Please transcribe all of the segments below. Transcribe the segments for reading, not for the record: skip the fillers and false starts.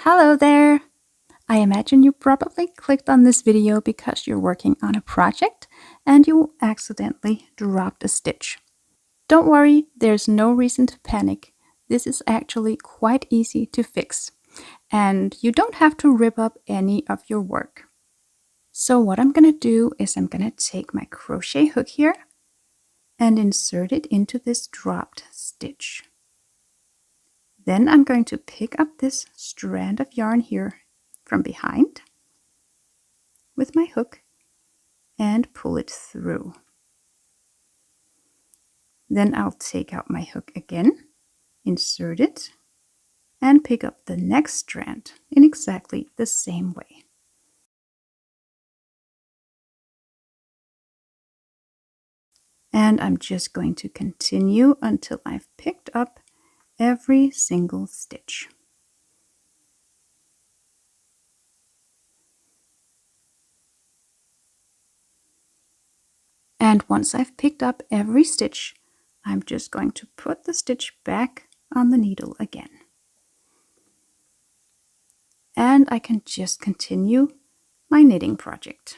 Hello there! I imagine you probably clicked on this video because you're working on a project and you accidentally dropped a stitch. Don't worry, there's no reason to panic. This is actually quite easy to fix, and you don't have to rip up any of your work. So what I'm going to do is I'm going to take my crochet hook here and insert it into this dropped stitch. Then I'm going to pick up this strand of yarn here from behind with my hook and pull it through. Then I'll take out my hook again, insert it, and pick up the next strand in exactly the same way. And I'm just going to continue until I've picked up every single stitch. And once I've picked up every stitch, I'm just going to put the stitch back on the needle again. And I can just continue my knitting project.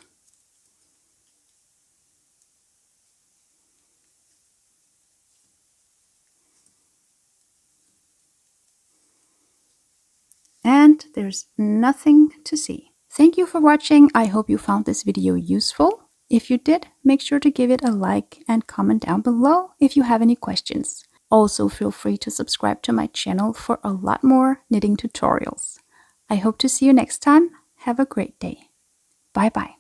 And there's nothing to see. Thank you for watching. I hope you found this video useful. If you did, make sure to give it a like and comment down below if you have any questions. Also, feel free to subscribe to my channel for a lot more knitting tutorials. I hope to see you next time. Have a great day. Bye bye.